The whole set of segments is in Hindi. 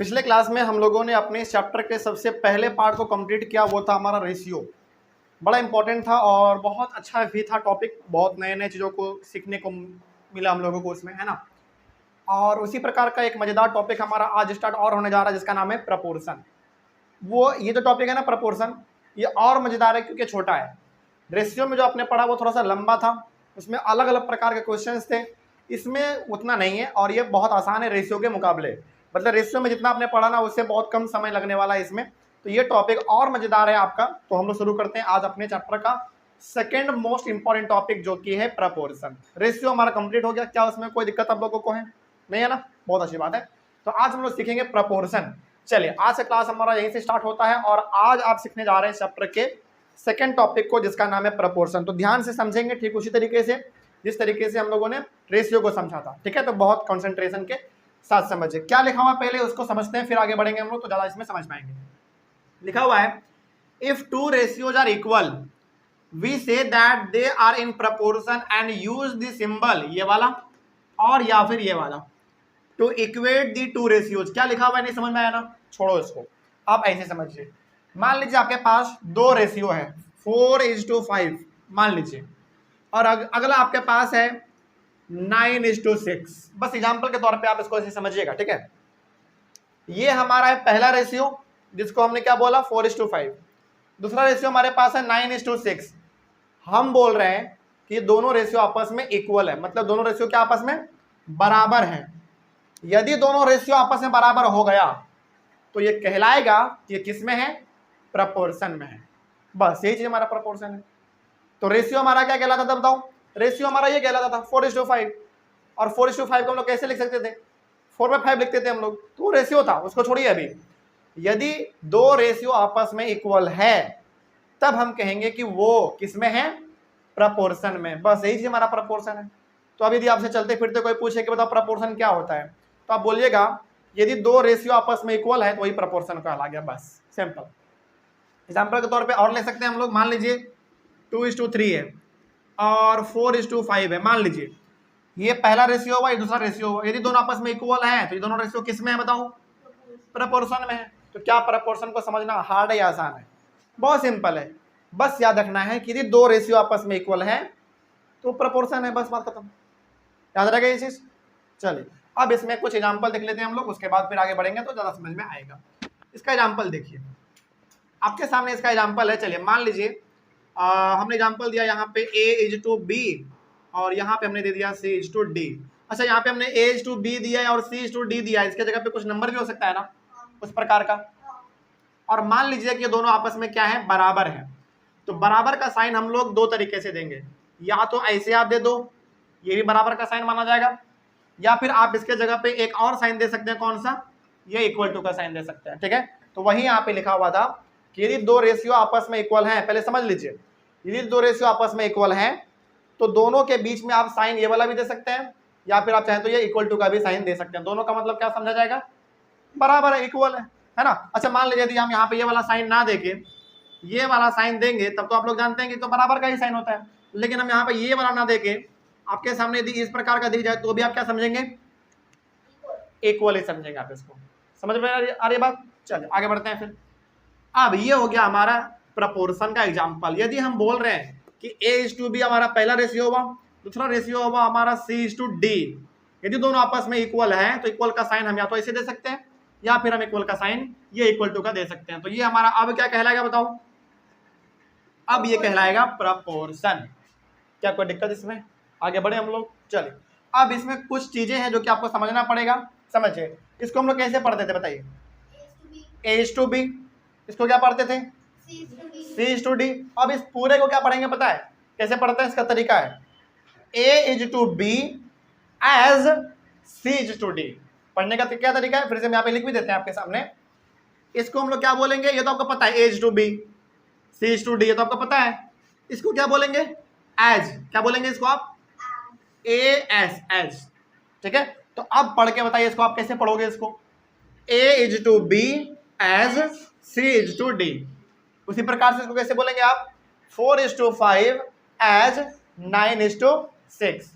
पिछले क्लास में हम लोगों ने अपने चैप्टर के सबसे पहले पार्ट को कंप्लीट किया, वो था हमारा रेशियो। बड़ा इंपॉर्टेंट था और बहुत अच्छा भी था टॉपिक, बहुत नए नए चीज़ों को सीखने को मिला हम लोगों को उसमें, है ना। और उसी प्रकार का एक मज़ेदार टॉपिक हमारा आज स्टार्ट और होने जा रहा है, जिसका नाम है प्रपोर्शन। वो ये जो टॉपिक है ना प्रपोर्शन, ये और मज़ेदार है क्योंकि छोटा है। रेशियो में जो आपने पढ़ा वो थोड़ा सा लंबा था, उसमें अलग अलग प्रकार के क्वेश्चंस थे। इसमें उतना नहीं है और ये बहुत आसान है रेशियो के मुकाबले। मतलब रेशियो में जितना आपने पढ़ा ना उससे बहुत कम समय लगने वाला है इसमें। तो ये टॉपिक और मज़ेदार है आपका। तो हम लोग शुरू करते हैं आज अपने चैप्टर का सेकेंड मोस्ट इंपॉर्टेंट टॉपिक, जो कि है प्रपोर्शन। रेशियो हमारा कंप्लीट हो गया, क्या उसमें कोई दिक्कत आप लोगों को है? नहीं है ना, बहुत अच्छी बात है। तो आज हम लोग सीखेंगे प्रपोर्शन। चलिए, आज से क्लास हमारा यहीं से स्टार्ट होता है और आज आप सीखने जा रहे हैं चैप्टर के सेकेंड टॉपिक को, जिसका नाम है प्रपोर्शन। तो ध्यान से समझेंगे ठीक उसी तरीके से जिस तरीके से हम लोगों ने रेशियो को समझा था, ठीक है। तो बहुत कंसंट्रेशन के साथ समझिए। क्या लिखा हुआ पहले उसको समझते हैं, फिर आगे बढ़ेंगे हम लोग, तो ज़्यादा इसमें समझ पाएंगे। लिखा हुआ है, if two ratios are equal we say that they are in proportion and use the symbol, ये वाला और या फिर ये वाला, to equate the two ratios. क्या लिखा हुआ है नहीं समझ में आया ना, छोड़ो इसको, आप ऐसे समझिए। मान लीजिए आपके पास दो रेशियो है 4:5 मान लीजिए, और अगला आपके पास है 9:6। बस एग्जाम्पल के तौर पे आप इसको ऐसे समझिएगा, ठीक है। ये हमारा है पहला रेशियो, जिसको हमने क्या बोला 4:5। दूसरा रेशियो हमारे पास है 9:6। हम बोल रहे हैं कि दोनों रेशियो आपस में इक्वल है, मतलब दोनों रेशियो क्या आपस में बराबर है। यदि दोनों रेशियो आपस में बराबर हो गया तो ये कहलाएगा कि किस में है, प्रपोर्शन में है। बस यही चीज हमारा प्रपोर्शन है। तो रेशियो हमारा क्या कहलाता था बताओ? रेशियो हमारा ये कहलाता था 4:5। और 4:5 को हम लोग कैसे लिख सकते थे? 4/5 लिखते थे हम लोग, तो रेशियो था, उसको छोड़िए अभी। यदि दो रेशियो आपस में इक्वल है तब हम कहेंगे कि वो किसमें है, प्रपोर्शन में। बस यही चीज हमारा प्रपोर्शन है। तो अभी यदि आपसे चलते फिरते कोई पूछे कि बताओ प्रपोर्शन क्या होता है, तो आप बोलिएगा यदि दो रेशियो आपस में इक्वल है तो वही प्रपोर्शन कहला गया। बस सिंपल। एग्जाम्पल के तौर पे और ले सकते हैं हम लोग। मान लीजिए 2:3 है और 4:5 है। मान लीजिए ये पहला रेशियो हुआ, ये दूसरा रेशियो हुआ। यदि दोनों आपस में इक्वल है तो ये दोनों रेशियो किस में है बताओ? प्रपोर्शन में है। तो क्या प्रपोर्शन को समझना हार्ड है या आसान है? बहुत सिंपल है। बस याद रखना है कि यदि दो रेशियो आपस में इक्वल है तो प्रपोर्शन है, बस बात खत्म। याद रहेगा ये चीज। चलिए, अब इसमें कुछ एग्जाम्पल देख लेते हैं हम लोग, उसके बाद फिर आगे बढ़ेंगे तो ज्यादा समझ में आएगा। इसका एग्जाम्पल देखिए आपके सामने, इसका एग्जाम्पल है। चलिए मान लीजिए हमने एग्जाम्पल दिया यहाँ पे A:B और यहाँ पे हमने दे दिया C:D। अच्छा, यहाँ पे हमने A:B दिया है और C:D दिया है, इसके जगह पे कुछ नंबर भी हो सकता है ना, उस प्रकार का। और मान लीजिए कि दोनों आपस में क्या है, बराबर है। तो बराबर का साइन हम लोग दो तरीके से देंगे, या तो ऐसे आप दे दो, ये भी बराबर का साइन माना जाएगा, या फिर आप इसके जगह पे एक और साइन दे सकते हैं। कौन सा? ये इक्वल टू का साइन दे सकते हैं, ठीक है। तो वही यहाँ पे लिखा हुआ था कि यदि दो रेशियो आपस में इक्वल हैं, पहले समझ लीजिए, यदि दो रेशियो आपस में इक्वल हैं तो दोनों के बीच में आप साइन ये वाला भी दे सकते हैं, या फिर आप चाहें तो ये इक्वल टू का भी साइन दे सकते हैं। दोनों का मतलब क्या समझा जाएगा? बराबर है, इक्वल है ना। अच्छा, मान लीजिए यदि हम यहाँ पे ये वाला साइन ना देके ये वाला साइन देंगे, तब तो आप लोग जानते हैं कि तो बराबर का ही साइन होता है। लेकिन हम यहाँ पे ये वाला ना देके आपके सामने यदि इस प्रकार का दिख जाए तो भी आप क्या समझेंगे? इक्वल ही समझेंगे आप इसको। समझ में आ रही बात? चलिए आगे बढ़ते हैं फिर। अब ये हो गया हमारा प्रपोर्शन का एग्जाम्पल। यदि हम बोल रहे हैं कि A:B हमारा पहला रेशियो हुआ, दूसरा रेशियो हुआ हमारा C:D। यदि दोनों आपस में इक्वल है तो इक्वल का साइन हम या तो ऐसे दे सकते हैं, या फिर हम इक्वल का साइन ये इक्वल टू का दे सकते हैं। तो ये हमारा अब क्या कहलाएगा बताओ? अब ये कहलाएगा प्रपोर्शन। क्या कोई दिक्कत इसमें? आगे बढ़े हम लोग। चलिए, अब इसमें कुछ चीजें हैं जो कि आपको समझना पड़ेगा। समझिए, इसको हम लोग कैसे पढ़ते थे बताइए? A:B। इसको क्या पढ़ते थे? C:D। अब इस पूरे को क्या पढ़ेंगे पता है कैसे पढ़ते हैं? इसका तरीका है A:B as C:D। पढ़ने का क्या तरीका है, फिर से हम यहाँ पे लिख भी देते हैं आपके सामने। इसको हम लोग क्या बोलेंगे, ये तो आपको पता है, A:B C:D, ये तो आपको पता है। इसको क्या बोलेंगे? एज। क्या बोलेंगे इसको आप? AS। ठीक है। तो अब पढ़ के बताइए इसको आप कैसे पढ़ोगे इसको? A:B as C:D। उसी प्रकार से इसको कैसे बोलेंगे आप? 4:5 as 9:6।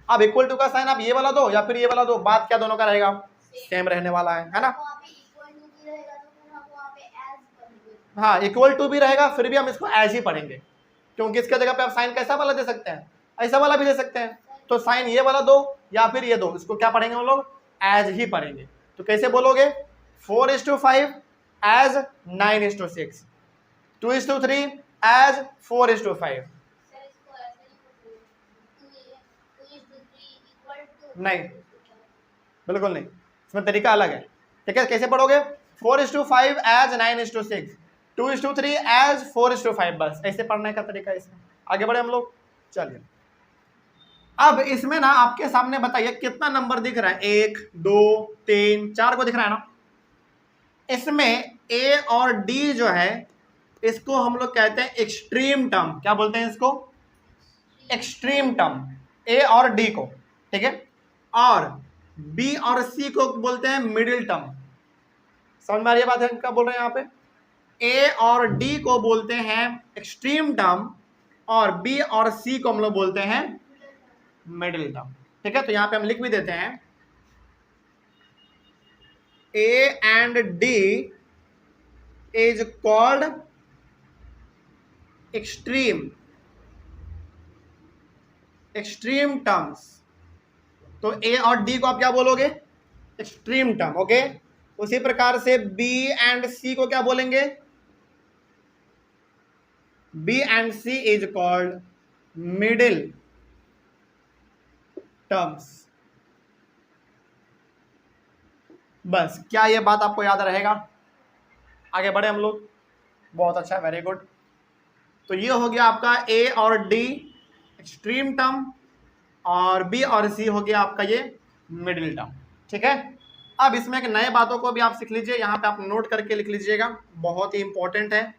अब इक्वल टू का साइन आप ये वाला दो या फिर ये वाला दो, बात क्या दोनों का रहेगा? सेम रहने वाला है ना। हाँ इक्वल टू भी रहेगा, फिर भी हम इसको एज ही पढ़ेंगे, क्योंकि इसके जगह पे आप साइन कैसा वाला दे सकते हैं, ऐसा वाला भी दे सकते हैं। तो साइन ये वाला दो या फिर ये दो, इसको क्या पढ़ेंगे हम लोग, एज ही पढ़ेंगे। तो कैसे बोलोगे, 4:5 एज 9:6, 2:3 एज 4:5। नहीं, बिल्कुल नहीं, इसमें तरीका अलग है। ठीक है, कैसे पढ़ोगे, 4:5 एज 9:6, 2:3 एज 4:5, बस ऐसे पढ़ने का तरीका है इसमें। आगे बढ़े हम लोग, चलिए। अब इसमें ना आपके सामने बताइए कितना नंबर दिख रहा है, 1 2 3 4 को दिख रहा है ना। इसमें ए और डी जो है इसको हम लोग कहते हैं एक्सट्रीम टर्म। क्या बोलते हैं इसको, एक्सट्रीम टर्म, ए और डी को। ठीक है, और बी और सी को बोलते हैं मिडिल टर्म। समझ में आ रही है बात है, क्या बोल रहे हैं यहाँ पे, ए और डी को बोलते हैं एक्सट्रीम टर्म और बी और सी को हम लोग बोलते हैं मिडिल टर्म। ठीक है, तो यहां पे हम लिख भी देते हैं A and D is called extreme terms. तो ए और डी को आप क्या बोलोगे, एक्सट्रीम टर्म। ओके, उसी प्रकार से बी एंड सी को क्या बोलेंगे, B and C is called middle terms. बस, क्या ये बात आपको याद रहेगा। आगे बढ़े हम लोग, बहुत अच्छा, वेरी गुड। तो ये हो गया आपका ए और डी एक्सट्रीम टर्म और बी और सी हो गया आपका ये मिडिल टर्म। ठीक है, अब इसमें एक नए बातों को भी आप सीख लीजिए, यहाँ पे आप नोट करके लिख लीजिएगा, बहुत ही इंपॉर्टेंट है,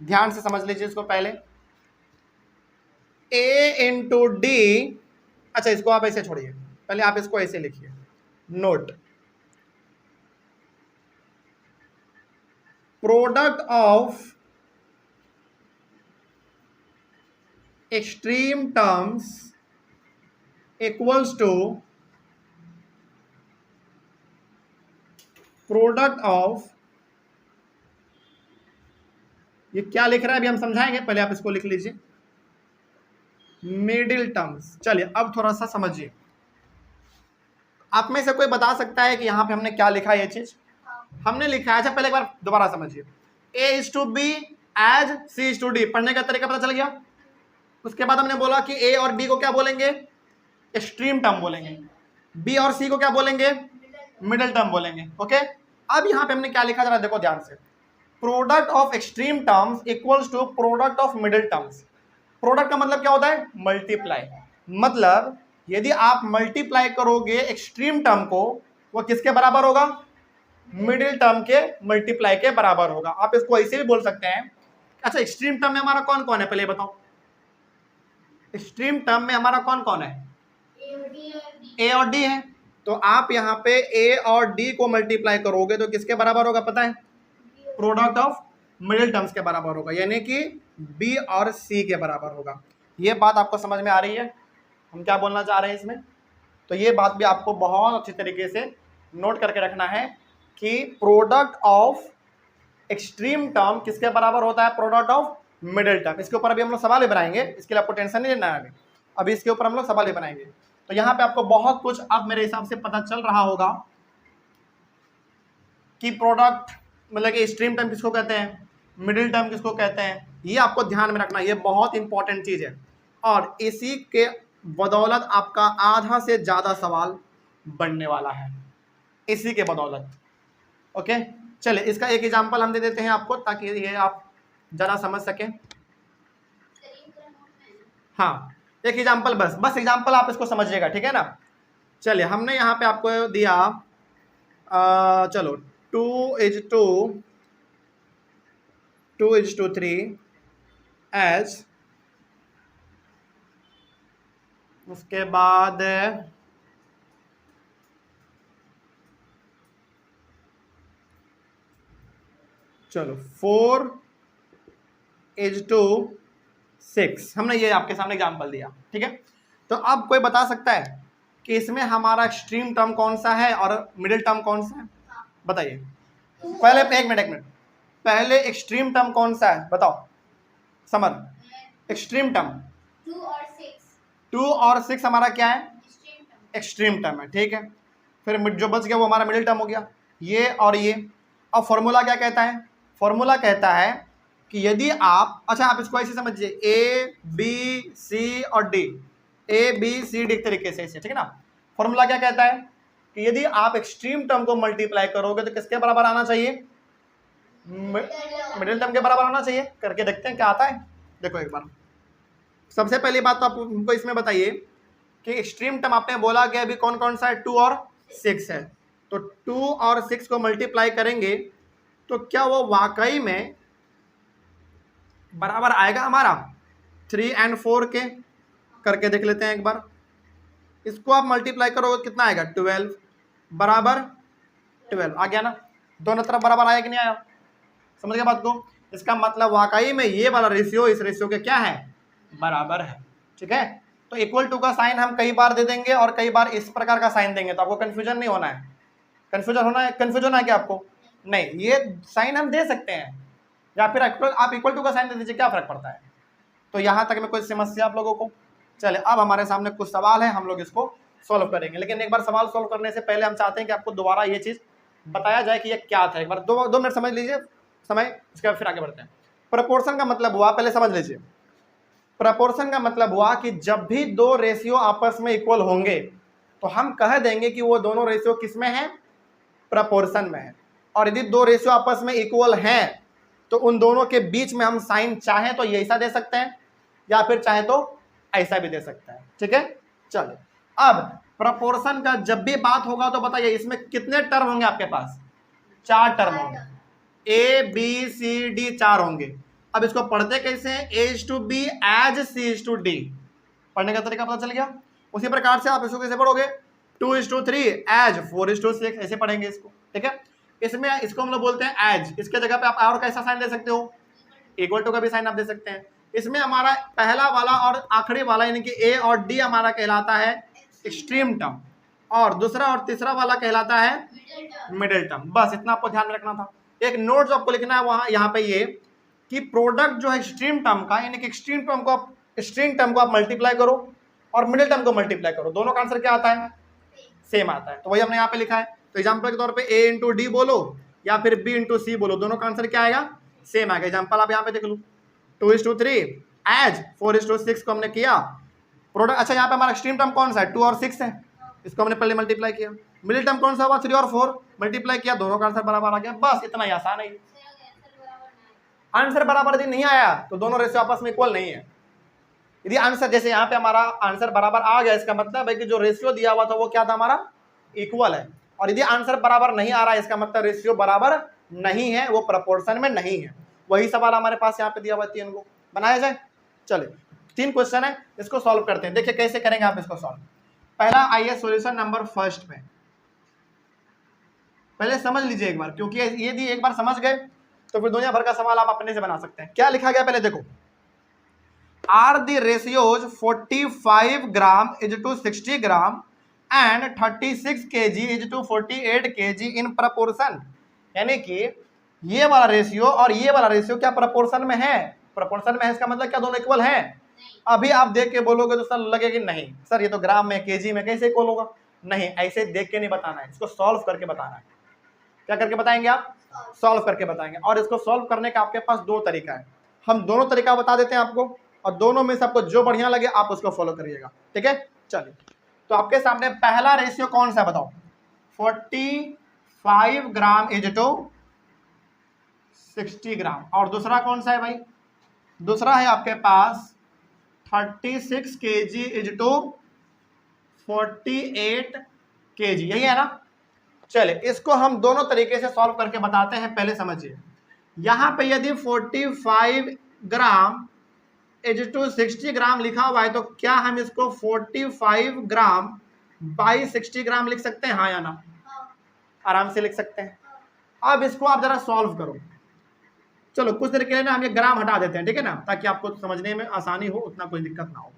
ध्यान से समझ लीजिए इसको पहले। ए इंटू डी, अच्छा इसको आप ऐसे छोड़िए, पहले आप इसको ऐसे लिखिए, note, product of extreme terms equals to product of, ये क्या लिख रहा है अभी हम समझाएंगे, पहले आप इसको लिख लीजिए, मिडिल टर्म्स। चलिए अब थोड़ा सा समझिए, आप में से कोई बता सकता है कि यहाँ पे हमने क्या लिखा है, ये चीज हमने लिखा है। अच्छा पहले एक बार दोबारा समझिए, A is to B as C is to D, पढ़ने का तरीका पता चल गया। उसके बाद हमने बोला कि ए और डी को क्या बोलेंगे, एक्सट्रीम टर्म बोलेंगे, बी और सी को क्या बोलेंगे, मिडिल टर्म बोलेंगे। ओके, अब यहाँ पे हमने क्या लिखा जरा देखो ध्यान से, product of extreme terms equals to product of middle terms. Product का मतलब क्या होता है, मल्टीप्लाई। मतलब यदि आप मल्टीप्लाई करोगे एक्सट्रीम टर्म को, वो किसके बराबर होगा, मिडिल टर्म के मल्टीप्लाई के बराबर होगा। आप इसको ऐसे भी बोल सकते हैं। अच्छा, एक्सट्रीम टर्म में हमारा कौन कौन है, पहले बताओ, एक्सट्रीम टर्म में हमारा कौन कौन है, ए और डी है। तो आप यहाँ पे ए और डी को मल्टीप्लाई करोगे तो किसके बराबर होगा पता है, प्रोडक्ट ऑफ मिडिल टर्म्स के बराबर होगा, यानी कि बी और सी के बराबर होगा। ये बात आपको समझ में आ रही है, हम क्या बोलना चाह रहे हैं इसमें। तो ये बात भी आपको बहुत अच्छी तरीके से नोट करके रखना है कि प्रोडक्ट ऑफ एक्सट्रीम टर्म किसके बराबर होता है, प्रोडक्ट ऑफ मिडिल टर्म। इसके ऊपर अभी हम लोग सवाल ही बनाएंगे, इसके लिए आपको टेंशन नहीं लेना है, अभी इसके ऊपर हम लोग सवाल ही बनाएंगे। तो यहाँ पे आपको बहुत कुछ अब मेरे हिसाब से पता चल रहा होगा कि प्रोडक्ट मतलब कि एक्सट्रीम टर्म किसको कहते हैं, मिडिल टर्म किसको कहते हैं, ये आपको ध्यान में रखना, ये बहुत इंपॉर्टेंट चीज़ है। और इसी के बदौलत आपका आधा से ज़्यादा सवाल बनने वाला है, इसी के बदौलत। ओके, चलिए इसका एक एग्जांपल हम दे देते हैं आपको, ताकि ये आप ज़रा समझ सकें। हाँ, एक एग्जांपल, बस एग्जांपल आप इसको समझिएगा, ठीक है ना। चलिए हमने यहाँ पे आपको दिया, चलो 2:3 एज, उसके बाद चलो 4:6, हमने ये आपके सामने एग्जांपल दिया, ठीक है। तो अब कोई बता सकता है कि इसमें हमारा एक्सट्रीम टर्म कौन सा है और मिडिल टर्म कौन सा है, बताइए। पहले एक मिनट पहले एक्सट्रीम टर्म कौन सा है बताओ समर? एक्सट्रीम टर्म 2 और 6 हमारा क्या है? एक्सट्रीम टर्म है, ठीक है। फिर जो बच गया वो हमारा मिडिल टर्म हो गया, ये और ये। अब फॉर्मूला क्या कहता है? फॉर्मूला कहता है कि यदि आप, अच्छा आप इसको ऐसे समझिए, ए बी सी और D, A B C D एक तरीके से ऐसे, ठीक है ना। फॉर्मूला क्या कहता है कि यदि आप एक्सट्रीम टर्म को मल्टीप्लाई करोगे तो किसके बराबर आना चाहिए? मिडिल टर्म के बराबर आना चाहिए। करके देखते हैं क्या आता है। देखो एक बार, सबसे पहली बात तो आप उनको इसमें बताइए कि एक्सट्रीम टर्म आपने बोला कि अभी कौन कौन सा है? 2 और 6 है। तो 2 और 6 को मल्टीप्लाई करेंगे तो क्या वो वाकई में बराबर आएगा हमारा 3 और 4 के? करके देख लेते हैं एक बार। इसको आप मल्टीप्लाई करोगे कितना आएगा? 12 बराबर 12 आ गया ना। दोनों तरफ बराबर आया कि नहीं आया? समझ गए बात को? इसका मतलब वाकई में ये वाला रेशियो इस रेशियो के क्या है? बराबर है, ठीक है। तो इक्वल टू का साइन हम कई बार दे देंगे और कई बार इस प्रकार का साइन देंगे, तो आपको कंफ्यूजन नहीं होना है। कंफ्यूजन है क्या आपको? नहीं, ये साइन हम दे सकते हैं या फिर आप इक्वल टू का साइन दे दीजिए, क्या फर्क पड़ता है। तो यहाँ तक में कोई समस्या आप लोगों को? चले, अब हमारे सामने कुछ सवाल है, हम लोग इसको सॉल्व करेंगे। लेकिन एक बार सवाल सॉल्व करने से पहले हम चाहते हैं कि आपको दोबारा ये चीज़ बताया जाए कि ये क्या था। एक बार 2 मिनट समझ लीजिए समय, इसके बाद फिर आगे बढ़ते हैं। प्रपोर्शन का मतलब हुआ, पहले समझ लीजिए, प्रपोर्शन का मतलब हुआ कि जब भी 2 रेशियो आपस में इक्वल होंगे तो हम कह देंगे कि वो दोनों रेशियो किस में है? प्रपोर्शन में है। और यदि 2 रेशियो आपस में इक्वल हैं तो उन दोनों के बीच में हम साइन चाहे तो ये ऐसा दे सकते हैं या फिर चाहे तो ऐसा भी दे सकते हैं, ठीक है। चलो, अब प्रपोर्शन का जब भी बात होगा तो बताइए इसमें कितने टर्म होंगे आपके पास? 4 टर्म होंगे। ए बी सी डी 4 होंगे। अब इसको पढ़ते कैसे हैं? A/B as C/D, पढ़ने का तरीका पता चल गया। उसी प्रकार से आप इसको कैसे पढ़ोगे? 2:3 as 4:6 ऐसे पढ़ेंगे इसको, ठीक है। इसमें इसको हम लोग बोलते हैं एज, इसके जगह पे आप और कैसा साइन दे सकते हो? इक्वल टू का भी साइन आप दे सकते हैं। इसमें हमारा पहला वाला और आखिरी वाला यानी कि ए और डी हमारा कहलाता है एक्सट्रीम टर्म, और दूसरा और तीसरा वाला कहलाता है मिडिल टर्म। बस इतना आपको ध्यान रखना था। एक नोट जो आपको लिखना है वहां यहाँ पे ये कि प्रोडक्ट जो है एक्सट्रीम टर्म का, यानी कि एक्सट्रीम टर्म को आप मल्टीप्लाई करो और मिडिल टर्म को मल्टीप्लाई करो, दोनों का आंसर क्या आता है? सेम आता है। तो वही हमने यहाँ पे लिखा है। तो एग्जाम्पल के तौर पे A इंटू डी बोलो या फिर B इंटू सी बोलो, दोनों का आंसर क्या आएगा? सेम आएगा। एग्जाम्पल आप यहाँ पे देख लो, 2:3 एज 4:6 को हमने किया प्रोडक्ट। अच्छा, यहाँ पे हमारा एक्सट्रीम टर्म कौन सा है? 2 और 6 है, इसको हमने पहले मल्टीप्लाई किया। मिडिल टर्म कौन सा हुआ? 3 और 4 मल्टीप्लाई किया, दोनों का आंसर बराबर आ गया। बस इतना ही आसान है। आंसर बराबर यदि नहीं आया तो दोनों रेशियो आपस में इक्वल नहीं है। यदि आंसर, जैसे यहाँ पे हमारा आंसर बराबर आ गया, इसका मतलब है कि जो रेशियो दिया हुआ था वो क्या था? हमारा इक्वल है। और यदि आंसर बराबर नहीं आ रहा है, इसका मतलब रेशियो बराबर नहीं है, वो प्रपोर्शन में नहीं है। वही सवाल हमारे पास यहाँ पे दिया हुआ है, 3 को बनाया जाए। चले, 3 क्वेश्चन है, इसको सॉल्व करते हैं। देखिए कैसे करेंगे आप इसको सॉल्व। पहला आइए सॉल्यूशन नंबर फर्स्ट में, पहले समझ लीजिए एक बार, क्योंकि यदि एक बार समझ गए तो फिर दुनिया भर का सवाल आप अपने से बना सकते हैं। क्या लिखा गया पहले देखो, are the ratios 45 gram is to 60 gram and 36 kg is to 48 kg in proportion. यानी कि ये वाला रेशियो और ये वाला रेशियो क्या प्रपोर्शन में है? प्रपोर्शन में है, इसका मतलब क्या दोनों इक्वल हैं? अभी आप देख के बोलोगे तो सर लगेगा नहीं सर ये तो ग्राम में केजी में कैसे इक्वल होगा। नहीं, ऐसे देख के नहीं बताना है, इसको सॉल्व करके बताना है। क्या करके बताएंगे आप? सॉल्व करके बताएंगे। और इसको सॉल्व करने का आपके पास 2 तरीका है। हम दोनों तरीका बता देते हैं आपको, और दोनों में से आपको जो बढ़िया लगे आप उसको फॉलो करिएगा, ठीक है। चलिए, तो आपके सामने पहला रेशियो कौन सा बताओ? 45 ग्राम इज टू 60 ग्राम। और दूसरा कौन सा है भाई? दूसरा है आपके पास 36 kg इज टू 48 kg, यही है ना। चले, इसको हम दोनों तरीके से सॉल्व करके बताते हैं। पहले समझिए, यहां पे यदि 45 ग्राम इज टू 60 ग्राम लिखा हुआ है तो क्या हम इसको 45 ग्राम बाई 60 ग्राम लिख सकते हैं? हाँ या ना? आराम से लिख सकते हैं। अब इसको आप जरा सॉल्व करो। चलो कुछ देर के लिए ना हम ये ग्राम हटा देते हैं, ठीक है ना, ताकि आपको समझने में आसानी हो, उतना कोई दिक्कत ना हो।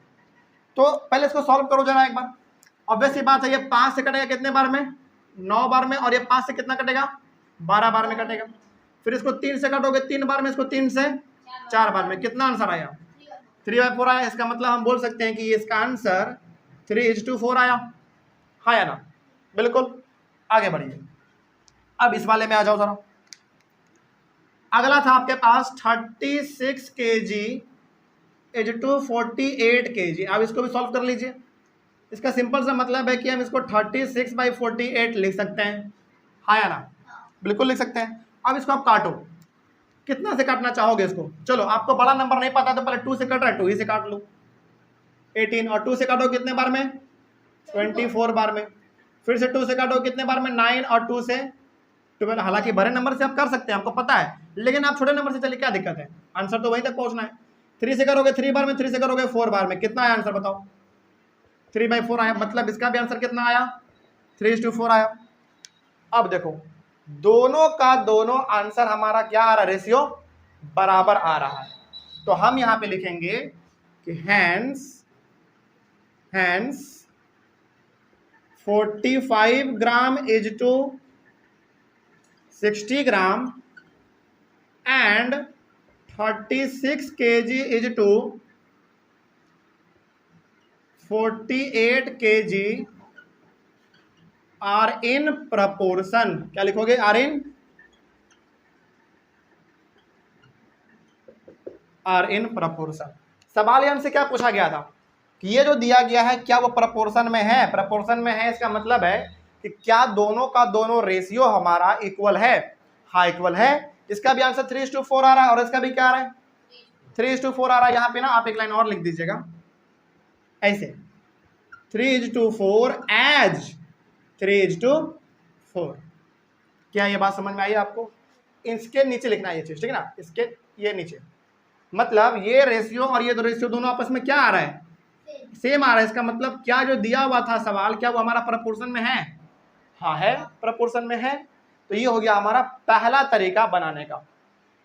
तो पहले इसको सॉल्व करो जरा एक बार। ऑब्वियस सी बात है, ये 5 से कटेगा कितने बार में? 9 बार में। और ये 5 से कितना कटेगा? 12 बार में कटेगा। फिर इसको 3 से काटोगे 3 बार में, इसको 3 से 4 बार में, कितना आंसर आया? 3/4 आया। इसका मतलब हम बोल सकते हैं कि इसका आंसर 3:4 आया। हाँ या ना? बिल्कुल। आगे बढ़िए, अब इस वाले में आ जाओ जरा। अगला था आपके पास 36 kg इज टू 48 kg। अब इसको भी सॉल्व कर लीजिए। इसका सिंपल सा मतलब है कि हम इसको 36/48 लिख सकते हैं। हाँ या ना? बिल्कुल लिख सकते हैं। अब इसको आप काटो, कितना से काटना चाहोगे इसको? चलो, आपको बड़ा नंबर नहीं पता तो पहले 2 से कट रहा है, 2 ही से काट लो। 18, और 2 से काटो कितने बार में? 24 बार में। फिर से 2 से काटो कितने बार में? 9, और 2 से 12। हालांकि बड़े नंबर से आप कर सकते हैं, आपको पता है, लेकिन आप छोटे नंबर से चलिए, क्या दिक्कत है? आंसर तो वहीं तक पहुंचना है। 3 से करोगे 3 बार में, 3 से करोगे 4 बार में, कितना आया आंसर बताओ? 3/4 आया। मतलब इसका भी आंसर कितना आया? 3:4 आया। अब देखो, दोनों का दोनों आंसर हमारा क्या आ रहा है? रेशियो बराबर आ रहा है। तो हम यहां पे लिखेंगे कि hence 45 gram is to 60 gram and 36 kg is to 48 kg are in proportion. क्या लिखोगे? Are in proportion. सवाल हमसे क्या पूछा गया था कि ये जो दिया गया है क्या वो प्रपोर्शन में है? प्रपोर्शन में है, इसका मतलब है कि क्या दोनों का दोनों रेशियो हमारा इक्वल है? हाँ, इक्वल है। इसका भी आंसर 3:4 आ रहा है, और इसका भी क्या आ रहा है? 3:4 आ रहा है। यहाँ पे ना आप एक लाइन और लिख दीजिएगा ऐसे, 3:4 एज 3:4। क्या ये बात समझ में आई आपको? इसके नीचे लिखना है ये चीज, ठीक है ना? इसके ये नीचे, मतलब ये रेशियो और ये दो रेशियो दोनों आपस में क्या आ रहा है? सेम आ रहा है। इसका मतलब क्या जो दिया हुआ था सवाल, क्या वो हमारा प्रपोर्शन में है? हाँ है, प्रपोर्शन में है। तो ये हो गया हमारा पहला तरीका बनाने का।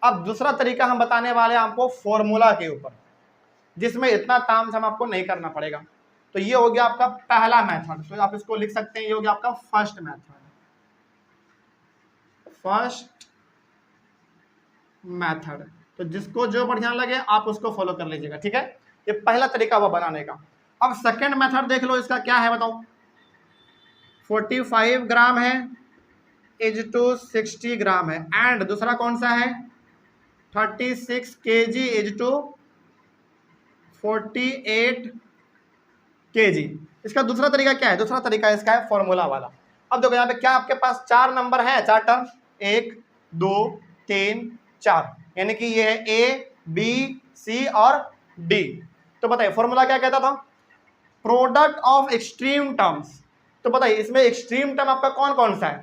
अब दूसरा तरीका हम बताने वाले हैं आपको फॉर्मूला के ऊपर, जिसमें इतना तामझाम आपको नहीं करना पड़ेगा। तो ये हो गया आपका पहला मेथड। तो आप इसको लिख सकते हैं, ये हो गया आपका फर्स्ट मेथड। फर्स्ट मेथड, तो जिसको जो बढ़िया लगे आप उसको फॉलो कर लीजिएगा, ठीक है? ये पहला तरीका हुआ बनाने का। अब सेकंड मेथड देख लो, इसका क्या है बताओ? 45 ग्राम है इज टू 60 ग्राम है, एंड दूसरा कौन सा है? 36 kg इज टू 48 kg। इसका दूसरा तरीका क्या है? दूसरा तरीका इसका है फॉर्मूला वाला। अब देखो यहाँ पे क्या आपके पास 4 नंबर है, 4 टर्म, 1 2 3 4, यानी कि ये है ए बी सी और डी। तो बताइए फॉर्मूला क्या कहता था? Product of extreme terms. तो बताइए इसमें एक्सट्रीम टर्म आपका कौन कौन सा है?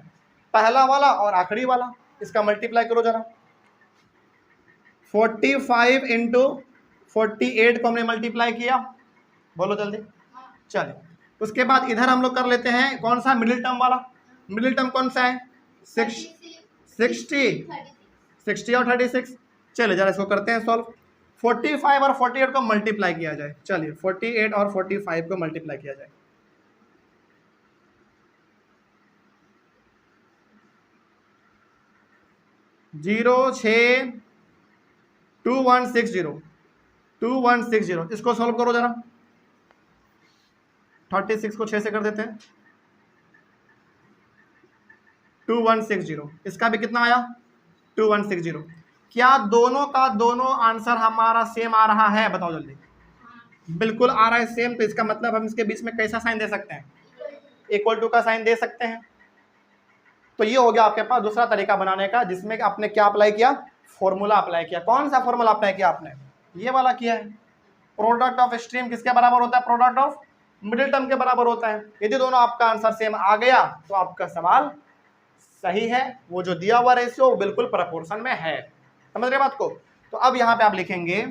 पहला वाला और आखिरी वाला। इसका मल्टीप्लाई करो जरा। 45 इंटू 48 को हमने मल्टीप्लाई किया, बोलो जल्दी। चलिए, उसके बाद इधर हम लोग कर लेते हैं कौन सा? मिडिल टर्म वाला। मिडिल टर्म कौन सा है? 60 और 36। चलिए जरा इसको करते हैं सॉल्व। 45 और 48 को मल्टीप्लाई किया जाए। चलिए 48 और 45 को मल्टीप्लाई किया जाए। जीरो 6 2160 इसको सॉल्व करो जरा। 36 को 6 से कर देते हैं। 2160, इसका भी कितना आया? 2160। क्या दोनों का दोनों आंसर हमारा सेम आ रहा है? बताओ जल्दी। बिल्कुल आ रहा है सेम। तो इसका मतलब हम इसके बीच में कैसा साइन दे सकते हैं? इक्वल टू का साइन दे सकते हैं। तो ये हो गया आपके पास दूसरा तरीका बनाने का, जिसमें आपने क्या अप्लाई किया? फॉर्मूला अप्लाई किया। कौन सा फॉर्मूला अप्लाई किया आपने? ये वाला किया है। प्रोडक्ट ऑफ एक्सट्रीम किसके बराबर होता है? प्रोडक्ट ऑफ मिडिल टर्म के बराबर होता है। यदि दोनों आपका आंसर सेम आ गया तो आपका सवाल सही है। वो जो दिया हुआ रेशियो वो बिल्कुल प्रोपोर्शन में है। समझ रहे बात को? तो अब यहां पे आप लिखेंगे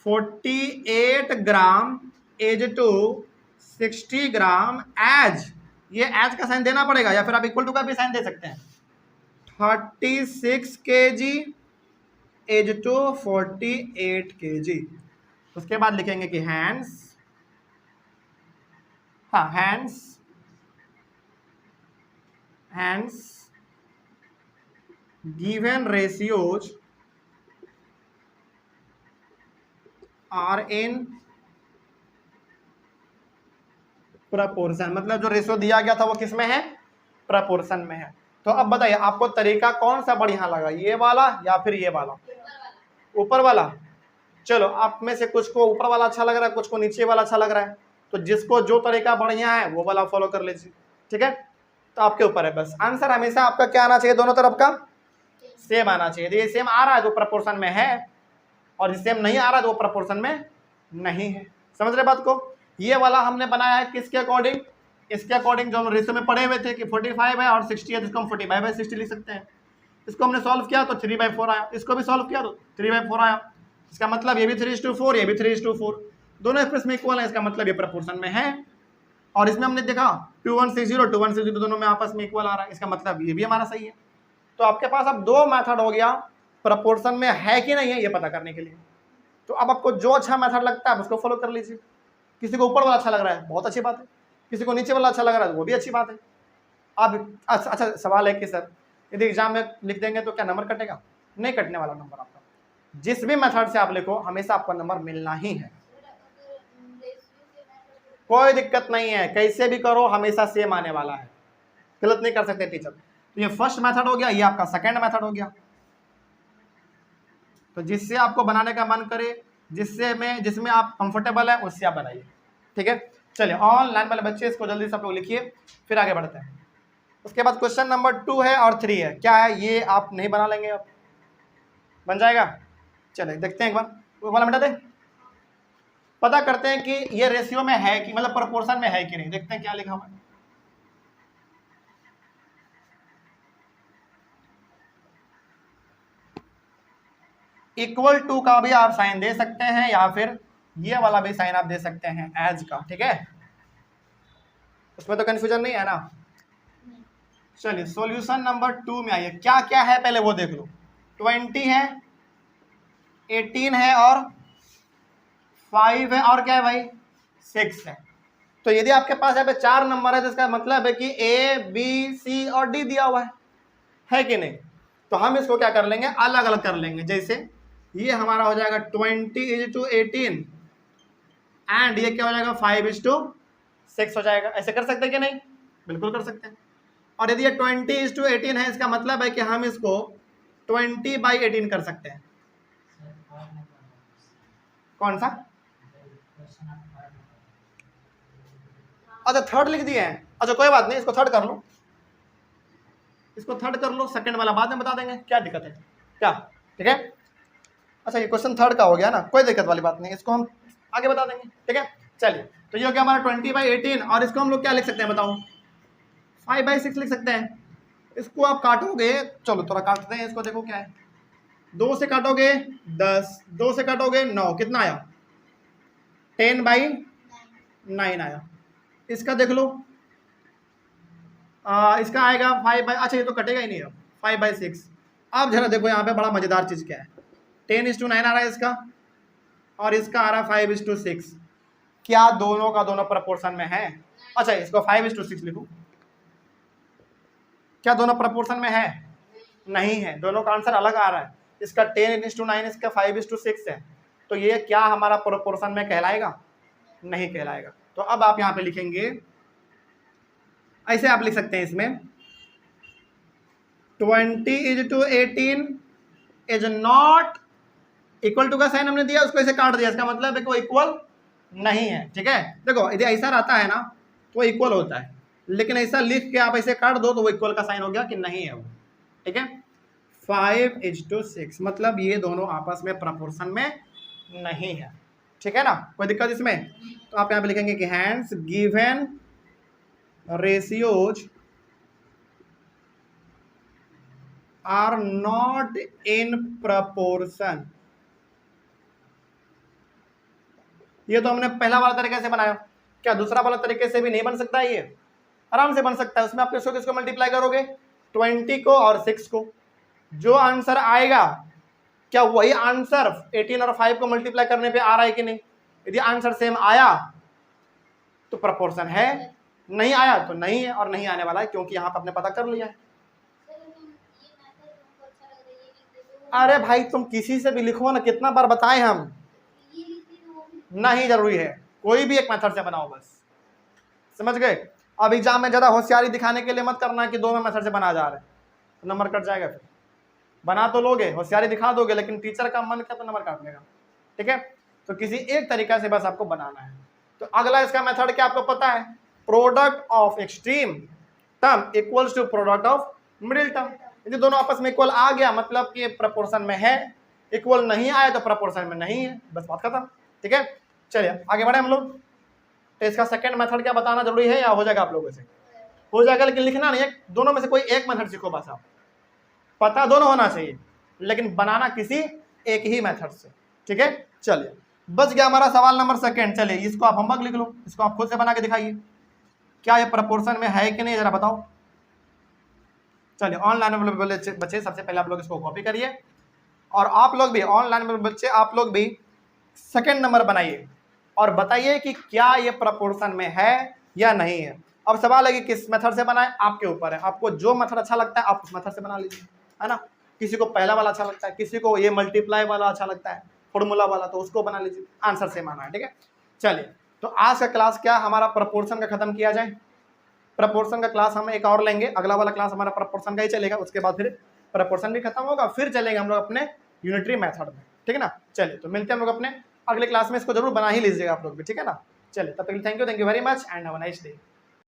48 ग्राम एज टू 60 ग्राम एज, ये एज का साइन देना पड़ेगा या फिर आप इक्वल टू का भी साइन दे सकते हैं। 36 kg एज टू 48 kg। उसके बाद लिखेंगे कि hence, hence given ratios are in proportion, मतलब जो रेशियो दिया गया था वो किस में है, प्रपोर्शन में है। तो अब बताइए आपको तरीका कौन सा बढ़िया लगा, ये वाला या फिर ये वाला, ऊपर वाला। चलो आप में से कुछ को ऊपर वाला अच्छा लग रहा है, कुछ को नीचे वाला अच्छा लग रहा है, तो जिसको जो तरीका बढ़िया है वो वाला फॉलो कर लीजिए, ठीक है। तो आपके ऊपर है, बस आंसर हमेशा आपका क्या आना चाहिए, दोनों तरफ का सेम आना चाहिए। यदि ये सेम आ रहा है तो प्रोपोर्शन में है, और ये सेम नहीं आ रहा है तो वो प्रोपोर्शन में नहीं है। समझ रहे बात को। ये वाला हमने बनाया है किसके अकॉर्डिंग, इसके अकॉर्डिंग जो हम रेशियो में पढ़े हुए थे कि 45 है और 60 है, जिसको हम 45/60 लिख सकते हैं। इसको हमने सॉल्व किया तो 3/4 आया, इसको भी सॉल्व किया तो 3/4 आया। इसका मतलब ये भी 3:4, ये भी 3:4, दोनों एक्सप्रेस में इक्वल है, इसका मतलब ये प्रोपोर्शन में है। और इसमें हमने देखा 2160 दोनों में आपस में इक्वल आ रहा है, इसका मतलब ये भी हमारा सही है। तो आपके पास अब दो मेथड हो गया प्रोपोर्शन में है कि नहीं है ये पता करने के लिए। तो अब आपको जो अच्छा मेथड लगता है उसको फॉलो कर लीजिए। किसी को ऊपर वाला अच्छा लग रहा है, बहुत अच्छी बात है, किसी को नीचे वाला अच्छा लग रहा है, वो भी अच्छी बात है। आप अच्छा सवाल है कि सर यदि एग्जाम में लिख देंगे तो क्या नंबर कटेगा, नहीं कटने वाला नंबर आपका। जिस भी मेथड से आप लिखो हमेशा आपको नंबर मिलना ही है, कोई दिक्कत नहीं है, कैसे भी करो हमेशा सेम आने वाला है, गलत नहीं कर सकते टीचर। तो ये फर्स्ट मेथड हो गया, ये आपका सेकंड मेथड हो गया। तो जिससे आपको बनाने का मन करे, जिसमें आप कंफर्टेबल है उससे आप बनाइए, ठीक है। चलिए ऑनलाइन वाले बच्चे इसको जल्दी से आप लोग लिखिए, फिर आगे बढ़ते हैं। उसके बाद क्वेश्चन नंबर 2 है और 3 है, क्या है ये आप नहीं बना लेंगे, आप बन जाएगा। चलिए देखते हैं एक बार, वो वाला मिटा दे, पता करते हैं कि ये रेशियो में है कि मतलब प्रोपोर्शन में है कि नहीं। देखते हैं क्या लिखा हुआ है। इक्वल टू का भी आप साइन दे सकते हैं या फिर ये वाला भी साइन आप दे सकते हैं एज का, ठीक है, उसमें तो कंफ्यूजन नहीं है ना। चलिए सॉल्यूशन नंबर 2 में आइए, क्या क्या है पहले वो देख लो। 20 है, 18 है और 5 है, और क्या है भाई 6 है। तो यदि आपके पास यहाँ पे 4 नंबर है तो इसका मतलब है कि A, B, C और D दिया हुआ है कि नहीं। तो हम इसको क्या कर लेंगे, अलग अलग कर लेंगे। जैसे ये हमारा हो जाएगा 20:18 एंड ये क्या हो जाएगा 5:6 हो जाएगा। ऐसे कर सकते हैं कि नहीं, बिल्कुल कर सकते हैं। और यदि ये 20:18 है, इसका मतलब है कि हम इसको 20/18 कर सकते हैं। कौन सा, अच्छा थर्ड लिख दिए हैं, अच्छा कोई बात नहीं, इसको थर्ड कर लो, इसको थर्ड कर लो, सेकंड वाला बाद में बता देंगे, क्या दिक्कत है क्या, ठीक है। अच्छा ये क्वेश्चन थर्ड का हो गया ना, कोई दिक्कत वाली बात नहीं, इसको हम आगे बता देंगे, ठीक है। चलिए तो ये हो गया हमारा 20/18 और इसको हम लोग क्या लिख सकते हैं बताओ, 5/6 लिख सकते हैं। इसको आप काटोगे, चलो थोड़ा काटते हैं इसको, देखो क्या है, 2 से काटोगे 10, 2 से काटोगे 9, कितना आया 10/9 आया। इसका देख लो, इसका आएगा 5 अच्छा ये तो कटेगा ही नहीं, अब 5/6। अब जरा देखो यहाँ पे बड़ा मजेदार चीज क्या है, 10:9 आ रहा है इसका और इसका आ रहा है 5:6। क्या दोनों का दोनों प्रोपोर्शन में है, अच्छा इसको 5:6 लिखो, क्या दोनों प्रोपोर्शन में है, नहीं है, दोनों का आंसर अलग आ रहा है। इसका 10:9, इसका 5:6 है, तो ये क्या हमारा प्रोपोर्शन में कहलाएगा, नहीं कहलाएगा। तो अब आप यहाँ पे लिखेंगे, ऐसे आप लिख सकते हैं इसमें 20:18 इज नॉट इक्वल टू का साइन हमने दिया, उसको ऐसे काट दिया, इसका मतलब है कि वो इक्वल नहीं है, ठीक है। देखो यदि ऐसा रहता है ना तो इक्वल होता है, लेकिन ऐसा लिख के आप ऐसे काट दो तो वो इक्वल का साइन हो गया कि नहीं है वो, ठीक है। 5:6 मतलब ये दोनों आपस में प्रोपोर्शन में नहीं है, ठीक है ना, कोई दिक्कत इसमें। तो आप यहाँ पे लिखेंगे कि hence given ratios are not in proportion. ये तो हमने पहला वाला तरीके से बनाया, क्या दूसरा वाला तरीके से भी नहीं बन सकता है, ये आराम से बन सकता है। उसमें आप किसको मल्टीप्लाई करोगे, 20 को और 6 को, जो आंसर आएगा क्या वही आंसर 18 और 5 को मल्टीप्लाई करने पे आ रहा है कि नहीं। यदि आंसर सेम आया तो प्रोपोर्शन है, नहीं आया तो नहीं है, और नहीं आने वाला है क्योंकि यहाँ पर आपने पता कर लिया है। अरे भाई तुम किसी से भी लिखो ना, कितना बार बताएं हम, नहीं जरूरी है, कोई भी एक मेथड से बनाओ बस, समझ गए। अब एग्जाम में ज्यादा होशियारी दिखाने के लिए मत करना कि दो में मेथड से बना जा रहे हैं, तो नंबर कट जाएगा। फिर बना तो लोगे, होशियारी दिखा दोगे, लेकिन टीचर का मन किया तो नंबर काट लेगा, ठीक है। तो किसी एक तरीका से बस आपको बनाना है। तो अगला इसका मेथड क्या आपको पता है, product of extreme term equals to product of middle term. यदि दोनों आपस में इक्वल आ गया मतलब कि प्रोपोर्शन में है, इक्वल नहीं आया तो प्रोपोर्शन में नहीं है, बस बात खत्म, ठीक है। चलिए आगे बढ़े हम लोग। तो इसका सेकंड मेथड क्या बताना जरूरी है या हो जाएगा आप लोगों से? हो जाएगा, लेकिन लिखना नहीं है, दोनों में से कोई एक मेथड सीखो बस। आप पता दोनों होना चाहिए, लेकिन बनाना किसी एक ही मेथड से, ठीक है। चलिए बच गया हमारा सवाल नंबर सेकंड। चलिए इसको आप होमवर्क लिख लो, इसको आप खुद से बना के दिखाइए, क्या ये प्रोपोर्शन में है कि नहीं जरा बताओ। चलिए ऑनलाइन में बच्चे सबसे पहले आप लोग इसको कॉपी करिए, और आप लोग भी ऑनलाइन में बच्चे आप लोग भी सेकंड नंबर बनाइए और बताइए कि क्या ये प्रोपोर्शन में है या नहीं है। अब सवाल है कि किस मेथड से बनाए, आपके ऊपर है, आपको जो मेथड अच्छा लगता है आप उस मेथड से बना लीजिए, है ना। किसी को पहला वाला अच्छा लगता है, किसी को ये मल्टीप्लाई वाला अच्छा लगता है, फॉर्मूला वाला, तो उसको बना लीजिए, आंसर सेम आना है, ठीक है। चलिए तो आज का क्लास क्या हमारा प्रोपोर्शन का खत्म किया जाए। प्रोपोर्शन का क्लास हम एक और लेंगे, अगला वाला क्लास हमारा प्रोपोर्शन का ही चलेगा, उसके बाद फिर प्रोपोर्शन भी खत्म होगा, फिर चलेंगे हम लोग अपने यूनिटरी मेथड में, ठीक है ना। चलिए तो मिलते हैं हम लोग अपने अगले क्लास में, इसको जरूर बना ही लीजिएगा आप लोग भी, ठीक है ना। चलिए तब तक thank you very much and have a nice day.